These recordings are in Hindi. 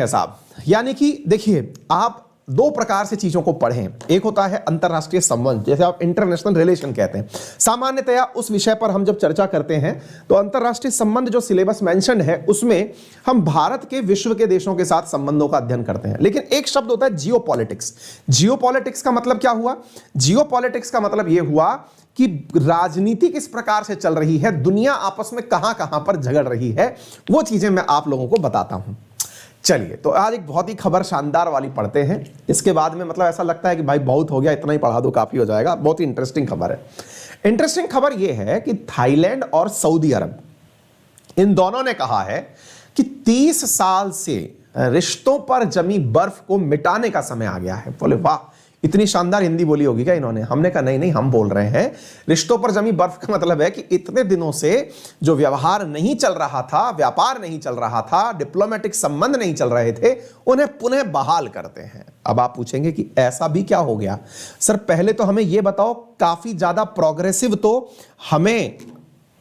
है साहब। यानी कि देखिए, आप दो प्रकार से चीजों को पढ़ें। एक होता है अंतरराष्ट्रीय संबंध, जैसे आप इंटरनेशनल रिलेशन कहते हैं। सामान्यतया उस विषय पर हम जब चर्चा करते हैं तो अंतरराष्ट्रीय संबंध जो सिलेबस मेंशन्ड है उसमें हम भारत के विश्व के देशों के साथ संबंधों का अध्ययन करते हैं। लेकिन एक शब्द होता है जियोपॉलिटिक्स। जियोपॉलिटिक्स का मतलब क्या हुआ? जियोपॉलिटिक्स का मतलब यह हुआ कि राजनीति किस प्रकार से चल रही है, दुनिया आपस में कहां कहां पर झगड़ रही है, वो चीजें मैं आप लोगों को बताता हूं। चलिए, तो आज एक बहुत ही खबर शानदार वाली पढ़ते हैं। इसके बाद में मतलब ऐसा लगता है कि भाई बहुत हो गया, इतना ही पढ़ा दो काफी हो जाएगा। बहुत ही इंटरेस्टिंग खबर है। इंटरेस्टिंग खबर यह है कि थाईलैंड और सऊदी अरब इन दोनों ने कहा है कि 30 साल से रिश्तों पर जमी बर्फ को मिटाने का समय आ गया है। बोले वाह, इतनी शानदार हिंदी बोली होगी क्या इन्होंने? हमने कहा नहीं नहीं, हम बोल रहे हैं रिश्तों पर जमी बर्फ का मतलब है कि इतने दिनों से जो व्यवहार नहीं चल रहा था, व्यापार नहीं चल रहा था, डिप्लोमेटिक संबंध नहीं चल रहे थे, उन्हें पुनः बहाल करते हैं। अब आप पूछेंगे कि ऐसा भी क्या हो गया? सर पहले तो हमें यह बताओ, काफी ज्यादा प्रोग्रेसिव तो हमें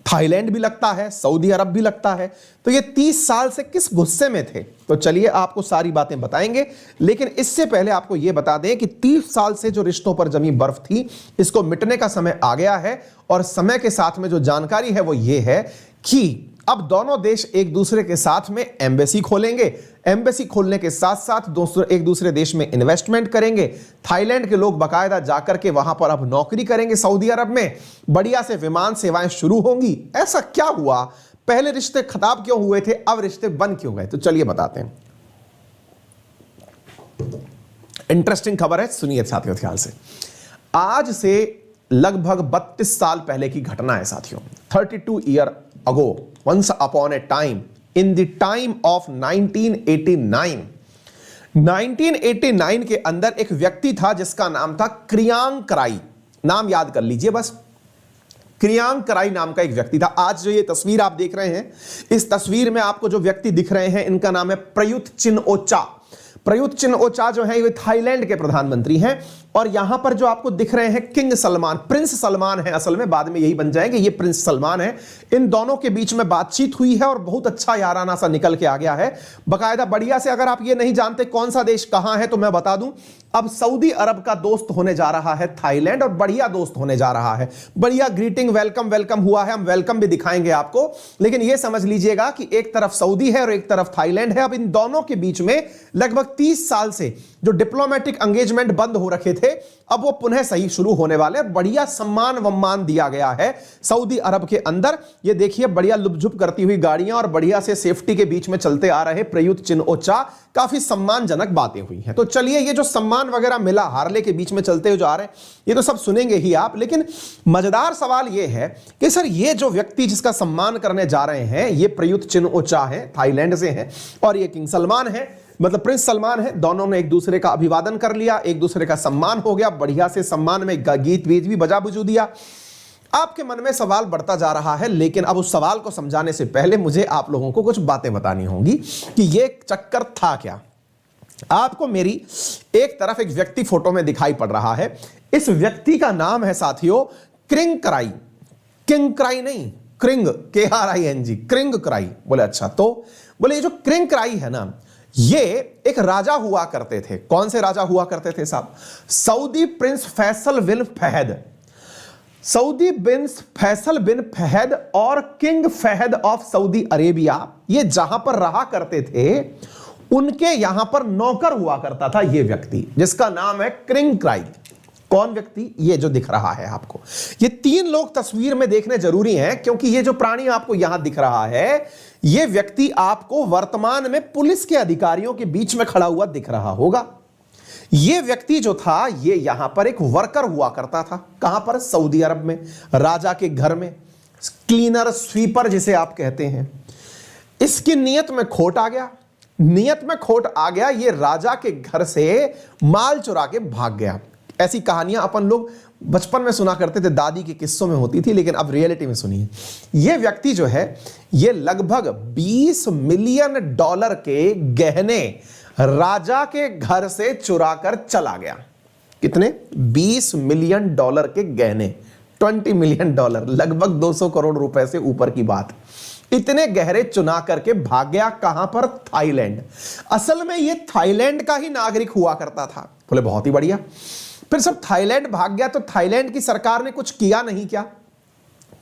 थाईलैंड भी लगता है, सऊदी अरब भी लगता है, तो ये 30 साल से किस गुस्से में थे? तो चलिए आपको सारी बातें बताएंगे। लेकिन इससे पहले आपको यह बता दें कि 30 साल से जो रिश्तों पर जमी बर्फ थी, इसको मिटने का समय आ गया है। और समय के साथ में जो जानकारी है वो ये है कि अब दोनों देश एक दूसरे के साथ में एम्बेसी खोलेंगे। एम्बेसी खोलने के साथ साथ एक दूसरे देश में इन्वेस्टमेंट करेंगे। थाईलैंड के लोग बाकायदा जाकर के वहां पर अब नौकरी करेंगे। सऊदी अरब में बढ़िया से विमान सेवाएं शुरू होंगी। ऐसा क्या हुआ? पहले रिश्ते खराब क्यों हुए थे, अब रिश्ते बन क्यों गए? तो चलिए बताते हैं। इंटरेस्टिंग खबर है, सुनिए साथियों ध्यान से। आज से लगभग 32 साल पहले की घटना है साथियों। 32 year ago, once upon a time, in the time of 1989। 1989 के अंदर एक व्यक्ति था जिसका नाम था क्रियांग कराई। नाम याद कर लीजिए बस, क्रियांग कराई नाम का एक व्यक्ति था। आज जो ये तस्वीर आप देख रहे हैं, इस तस्वीर में आपको जो व्यक्ति दिख रहे हैं, इनका नाम है प्रयुत चिन-ओचा। प्रयुत चिन-ओचा जो है ये थाईलैंड के प्रधानमंत्री हैं। और यहां पर जो आपको दिख रहे हैं किंग सलमान, प्रिंस सलमान है, असल में बाद में यही बन जाएंगे, ये प्रिंस सलमान है। इन दोनों के बीच में बातचीत हुई है और बहुत अच्छा याराना सा निकल के आ गया है बकायदा बढ़िया से। अगर आप ये नहीं जानते कौन सा देश कहां है तो मैं बता दूं, अब सऊदी अरब का दोस्त होने जा रहा है थाईलैंड, और बढ़िया दोस्त होने जा रहा है। बढ़िया ग्रीटिंग, वेलकम वेलकम हुआ है। हम वेलकम भी दिखाएंगे आपको, लेकिन यह समझ लीजिएगा कि एक तरफ सऊदी है और एक तरफ थाईलैंड है। अब इन दोनों के बीच में लगभग 30 साल से जो डिप्लोमेटिक एंगेजमेंट बंद हो रखे थे, अब वो पुनः सही शुरू होने वाले। बढ़िया सम्मान वम्मान दिया गया है सऊदी अरब के अंदर। ये देखिए बढ़िया लुपझुप करती हुई गाड़ियां और बढ़िया से सेफ्टी के बीच में चलते आ रहे प्रयुत चिन-ओचा। काफी सम्मानजनक बातें हुई हैं। तो चलिए, ये जो सम्मान वगैरह मिला, हार्ले के बीच में चलते हुए जा रहे हैं, ये तो सब सुनेंगे ही आप। लेकिन मजेदार सवाल ये है कि सर ये जो व्यक्ति जिसका सम्मान करने जा रहे हैं, ये प्रयुत चिन-ओचा है, थाईलैंड से हैं, और ये किंग सलमान है, मतलब प्रिंस सलमान है। दोनों ने एक दूसरे का अभिवादन कर लिया, एक दूसरे का सम्मान हो गया, बढ़िया से सम्मान में गीत वीत भी बजा बुजू दिया। आपके मन में सवाल बढ़ता जा रहा है, लेकिन अब उस सवाल को समझाने से पहले मुझे आप लोगों को कुछ बातें बतानी होंगी कि ये चक्कर था क्या। आपको मेरी एक तरफ एक व्यक्ति फोटो में दिखाई पड़ रहा है। इस व्यक्ति का नाम है साथियों क्रिंग कराई। किंग कराई नहीं, क्रिंग, KRING, क्रिंग कराई। बोले अच्छा, तो बोले ये जो क्रिंग कराई है ना, ये एक राजा हुआ करते थे। कौन से राजा हुआ करते थे साहब? Saudi prince Faisal bin Fahd. Saudi prince Faisal bin Fahd और king Fahd of Saudi Arabia, ये जहां पर रहा करते थे, उनके यहां पर नौकर हुआ करता था ये व्यक्ति, जिसका नाम है क्रिंग कराई। कौन व्यक्ति? ये जो दिख रहा है आपको। ये 3 लोग तस्वीर में देखने जरूरी हैं, क्योंकि ये जो प्राणी आपको यहां दिख रहा है, ये व्यक्ति आपको वर्तमान में पुलिस के अधिकारियों के बीच में खड़ा हुआ दिख रहा होगा। ये व्यक्ति जो था, ये यहां पर एक वर्कर हुआ करता था। कहां पर? सऊदी अरब में, राजा के घर में, क्लीनर, स्वीपर जिसे आप कहते हैं। इसकी नीयत में खोट आ गया। नीयत में खोट आ गया, ये राजा के घर से माल चुरा के भाग गया। ऐसी कहानियां अपन लोग बचपन में सुना करते थे, दादी के किस्सों में होती थी, लेकिन अब रियलिटी में सुनिए। यह व्यक्ति जो है, यह लगभग $20 मिलियन के गहने राजा के घर से चुरा कर चला गया। कितने? $20 मिलियन के गहने, $20 मिलियन, लगभग 200 करोड़ रुपए से ऊपर की बात। इतने गहरे चुना करके भाग गया कहां पर? थाईलैंड। असल में ये थाईलैंड का ही नागरिक हुआ करता था। बोले बहुत ही बढ़िया। फिर सब थाईलैंड भाग गया तो थाईलैंड की सरकार ने कुछ किया नहीं? क्या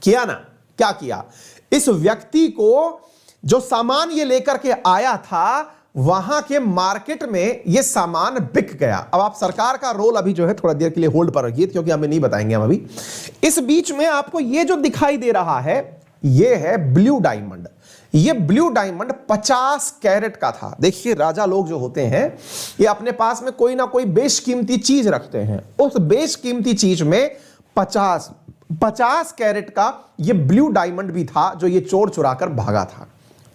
किया ना? क्या किया? इस व्यक्ति को जो सामान ये लेकर के आया था वहां के मार्केट में ये सामान बिक गया। अब आप सरकार का रोल अभी जो है थोड़ा देर के लिए होल्ड पर रखिए, क्योंकि हमें नहीं बताएंगे हम अभी। इस बीच में आपको ये जो दिखाई दे रहा है ये है ब्लू डायमंड। ये ब्लू डायमंड 50 कैरेट का था। देखिए राजा लोग जो होते हैं ये अपने पास में कोई ना कोई बेशकीमती चीज रखते हैं। उस बेशकीमती चीज में 50 कैरेट का ये ब्लू डायमंड भी था जो ये चोर चुरा कर भागा था।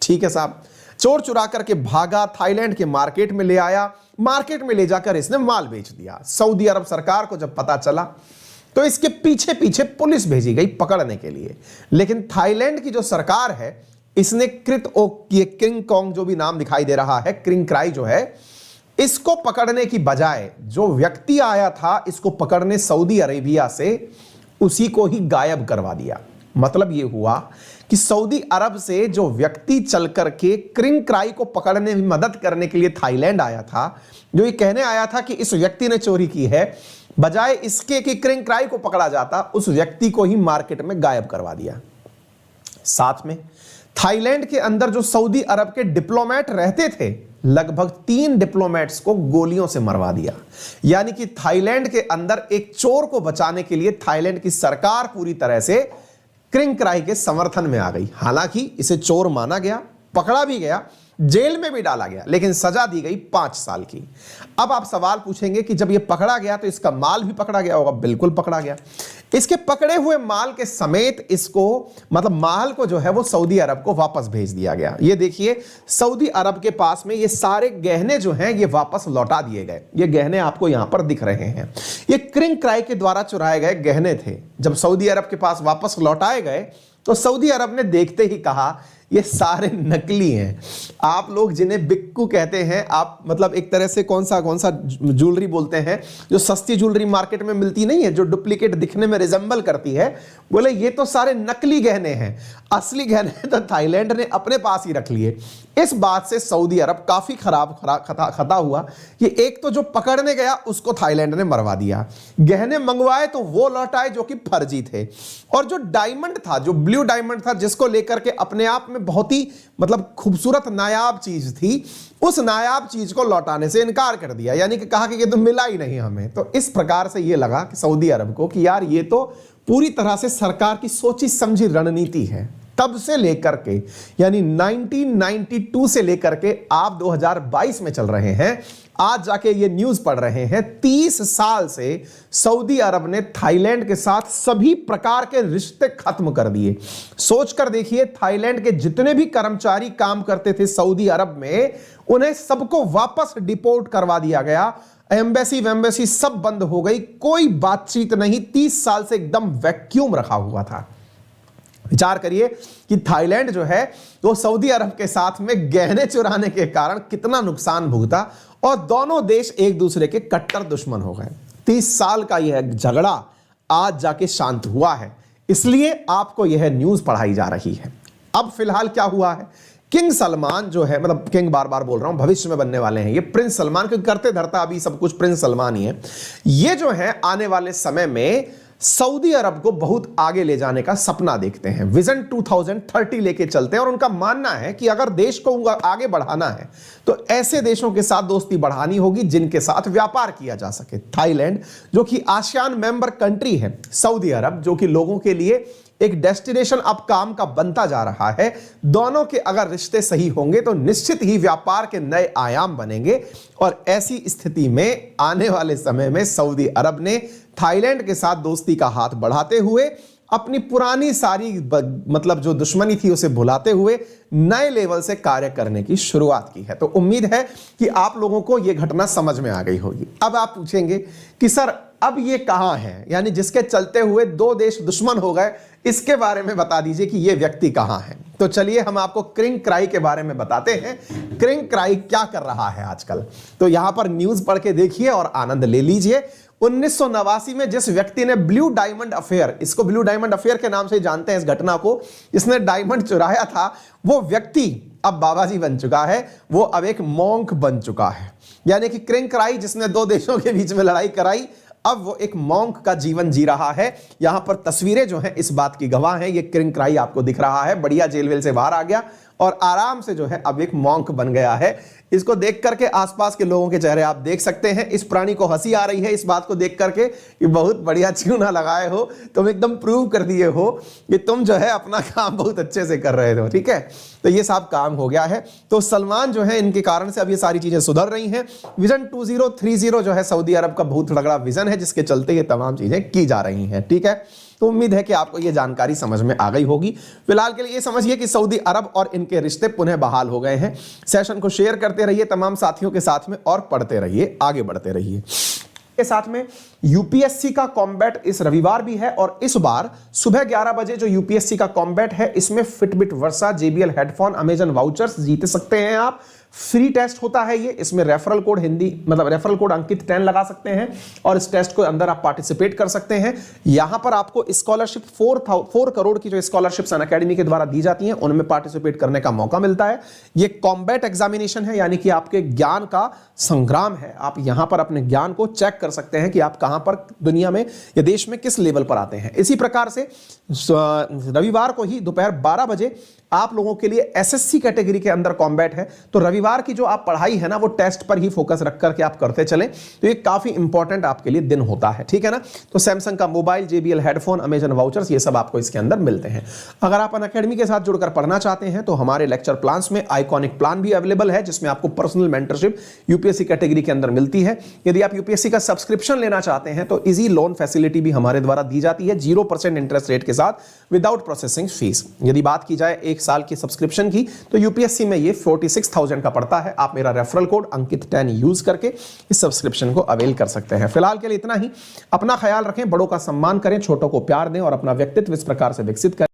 ठीक है साहब, चोर चुरा करके भागा, थाईलैंड के मार्केट में ले आया, मार्केट में ले जाकर इसने माल बेच दिया। सऊदी अरब सरकार को जब पता चला तो इसके पीछे पीछे पुलिस भेजी गई पकड़ने के लिए। लेकिन थाईलैंड की जो सरकार है इसने ये किंग कॉन्ग जो भी नाम दिखाई दे रहा है, क्रिंग क्राई जो है, इसको पकड़ने की बजाय जो व्यक्ति आया था इसको पकड़ने सऊदी अरेबिया से, उसी को ही गायब करवा दिया। मतलब यह हुआ कि सऊदी अरब से जो व्यक्ति चल करके क्रिंग क्राई को पकड़ने में मदद करने के लिए थाईलैंड आया था, जो ये कहने आया था कि इस व्यक्ति ने चोरी की है, बजाय इसके कि क्रिंग क्राई को पकड़ा जाता, उस व्यक्ति को ही मार्केट में गायब करवा दिया। साथ में थाईलैंड के अंदर जो सऊदी अरब के डिप्लोमेट रहते थे, लगभग 3 डिप्लोमेट्स को गोलियों से मरवा दिया। यानी कि थाईलैंड के अंदर एक चोर को बचाने के लिए थाईलैंड की सरकार पूरी तरह से क्रिंग क्राई के समर्थन में आ गई। हालांकि इसे चोर माना गया, पकड़ा भी गया, जेल में भी डाला गया, लेकिन सजा दी गई 5 साल की। अब आप सवाल पूछेंगे कि जब यह पकड़ा गया तो इसका माल भी पकड़ा गया होगा। बिल्कुल पकड़ा गया। इसके पकड़े हुए माल के समेत इसको, मतलब माल को जो है वो सऊदी अरब को वापस भेज दिया गया। ये देखिए सऊदी अरब के पास में ये सारे गहने जो हैं ये वापस लौटा दिए गए। ये गहने आपको यहां पर दिख रहे हैं, ये क्रिंग क्राई के द्वारा चुराए गए गहने थे। जब सऊदी अरब के पास वापस लौटाए गए तो सऊदी अरब ने देखते ही कहा ये सारे नकली हैं। आप लोग जिन्हें बिक्कू कहते हैं, आप मतलब एक तरह से कौन सा ज्वेलरी बोलते हैं जो सस्ती ज्वेलरी मार्केट में मिलती नहीं है, जो डुप्लीकेट दिखने में रिजेंबल करती है, बोले ये तो सारे नकली गहने हैं, असली गहने तो थाईलैंड ने अपने पास ही रख लिए। इस बात से सऊदी अरब काफी खता हुआ कि एक तो जो पकड़ने गया उसको थाईलैंड ने मरवा दिया, गहने मंगवाए तो वो लौटाए जो कि फर्जी थे, और जो डायमंड था, जो ब्लू डायमंड था, जिसको लेकर के अपने आप में बहुत ही मतलब खूबसूरत नायाब चीज थी, उस नायाब चीज को लौटाने से इनकार कर दिया। यानी कि कहा कि ये तो मिला ही नहीं हमें। तो इस प्रकार से ये लगा कि सऊदी अरब को कि यार ये तो पूरी तरह से सरकार की सोची समझी रणनीति है। तब से लेकर के यानी 1992 से लेकर के आप 2022 में चल रहे हैं, आज जाके ये न्यूज पढ़ रहे हैं, 30 साल से सऊदी अरब ने थाईलैंड के साथ सभी प्रकार के रिश्ते खत्म कर दिए। सोचकर देखिए, थाईलैंड के जितने भी कर्मचारी काम करते थे सऊदी अरब में, उन्हें सबको वापस डिपोर्ट करवा दिया गया। एम्बेसी सब बंद हो गई, कोई बातचीत नहीं। 30 साल से एकदम वैक्यूम रखा हुआ था। विचार करिए कि थाईलैंड जो है वो सऊदी अरब के साथ में गहने चुराने के कारण कितना नुकसान भुगता, और दोनों देश एक दूसरे के कट्टर दुश्मन हो गए। 30 साल का यह झगड़ा आज जाके शांत हुआ है, इसलिए आपको यह न्यूज पढ़ाई जा रही है। अब फिलहाल क्या हुआ है, किंग सलमान जो है, मतलब किंग बार बार बोल रहा हूं, भविष्य में बनने वाले हैं ये प्रिंस सलमान, क्योंकि करते धरता अभी सब कुछ प्रिंस सलमान ही है। ये जो है आने वाले समय में सऊदी अरब को बहुत आगे ले जाने का सपना देखते हैं, विजन 2030 लेके चलते हैं, और उनका मानना है कि अगर देश को आगे बढ़ाना है तो ऐसे देशों के साथ दोस्ती बढ़ानी होगी जिनके साथ व्यापार किया जा सके। थाईलैंड जो कि आसियान मेंबर कंट्री है, सऊदी अरब जो कि लोगों के लिए एक डेस्टिनेशन अब काम का बनता जा रहा है, दोनों के अगर रिश्ते सही होंगे तो निश्चित ही व्यापार के नए आयाम बनेंगे। और ऐसी स्थिति में आने वाले समय में सऊदी अरब ने थाईलैंड के साथ दोस्ती का हाथ बढ़ाते हुए अपनी पुरानी सारी मतलब जो दुश्मनी थी उसे भुलाते हुए नए लेवल से कार्य करने की शुरुआत की है। तो उम्मीद है कि आप लोगों को यह घटना समझ में आ गई होगी। अब आप पूछेंगे कि सर अब ये कहां है, यानी जिसके चलते हुए 2 देश दुश्मन हो गए, इसके बारे में बता दीजिए कि यह व्यक्ति कहां है। तो चलिए हम आपको क्रिंग क्राई के बारे में बताते हैं। क्रिंग क्राई क्या कर रहा है आजकल, तो यहां पर न्यूज पढ़ के देखिए और आनंद ले लीजिए। 1989 में जिस व्यक्ति ने ब्लू डायमंड अफेयर, इसको ब्लू डायमंड अफेयर के नाम से जानते हैं इस घटना को, इसने डायमंड चुराया था, वो व्यक्ति अब बाबा जी बन चुका है, वो अब एक मॉन्क बन चुका है। यानी कि क्रिंग क्राई जिसने दो देशों के बीच में लड़ाई कराई, अब वो एक मॉन्क का जीवन जी रहा है। यहां पर तस्वीरें जो हैं इस बात की गवाह हैं। ये क्रिंग क्राई आपको दिख रहा है, बढ़िया जेल वेल से बाहर आ गया और आराम से जो है अब एक मॉन्क बन गया है। इसको देख करके आसपास के लोगों के चेहरे आप देख सकते हैं। इस प्राणी को हंसी आ रही है इस बात को देख करके कि बहुत बढ़िया चूना लगाए हो, तुम एकदम प्रूव कर दिए हो कि तुम जो है अपना काम बहुत अच्छे से कर रहे हो। ठीक है, तो ये सब काम हो गया है। तो सलमान जो है इनके कारण से अब ये सारी चीजें सुधर रही हैं। विजन 2030 जो है सऊदी अरब का बहुत तगड़ा विजन है, जिसके चलते ये तमाम चीजें की जा रही हैं। ठीक है, तो उम्मीद है कि आपको ये जानकारी समझ में आ गई होगी। फिलहाल के लिए ये समझिए कि सऊदी अरब और इनके रिश्ते पुनः बहाल हो गए हैं। सेशन को शेयर करते रहिए तमाम साथियों के साथ में और पढ़ते रहिए, आगे बढ़ते रहिए। के साथ में यूपीएससी का कॉम्बैट इस रविवार भी है और इस बार सुबह 11 बजे जो यूपीएससी का कॉम्बैट है, इसमें Fitbit Versa, JBL headphone, Amazon vouchers जीत सकते हैं आप। फ्री टेस्ट होता है ये, इसमें रेफरल कोड रेफरल कोड अंकित 10 लगा सकते हैं और इस टेस्ट को अंदर आप पार्टिसिपेट कर सकते हैं। यहां पर आपको स्कॉलरशिप 4 करोड़ की जो स्कॉलरशिप्स अनअकैडमी के द्वारा दी जाती हैं उनमें पार्टिसिपेट करने का मौका मिलता है। ये कॉम्बैट एग्जामिनेशन है, यानी कि आपके ज्ञान का संग्राम है। आप यहां पर अपने ज्ञान को चेक कर सकते हैं कि आप कहां पर दुनिया में या देश में किस लेवल पर आते हैं। इसी प्रकार से रविवार को ही दोपहर 12 बजे आप लोगों के लिए एसएससी कैटेगरी के अंदर कॉम्बैट है। तो रविवार की जो आप पढ़ाई है ना, वो टेस्ट पर ही फोकस रख करके आप करते चलें, तो ये काफी इंपॉर्टेंट आपके लिए दिन होता है। ठीक है ना, तो सैमसंग का mobile, JBL headphone, Amazon vouchers, ये सब आपको इसके अंदर मिलते हैं। अगर आप अनअकैडमी के साथ जुड़कर पढ़ना चाहते हैं तो हमारे लेक्चर प्लान्स में आइकॉनिक प्लान भी अवेलेबल है, जिसमें आपको पर्सनल मेंटरशिप यूपीएससी कैटेगरी के अंदर मिलती है। यदि आप यूपीएससी का सब्सक्रिप्शन लेना चाहते हैं तो इजी लोन फैसिलिटी भी हमारे द्वारा दी जाती है 0% इंटरेस्ट रेट के साथ, विदाउट प्रोसेसिंग फीस। यदि बात की जाए 1 साल की सब्सक्रिप्शन की, तो यूपीएससी में ये 46,000 का पड़ता है। आप मेरा रेफरल कोड अंकित 10 यूज करके इस सब्सक्रिप्शन को अवेल कर सकते हैं। फिलहाल के लिए इतना ही। अपना ख्याल रखें, बड़ों का सम्मान करें, छोटों को प्यार दें और अपना व्यक्तित्व इस प्रकार से विकसित करें।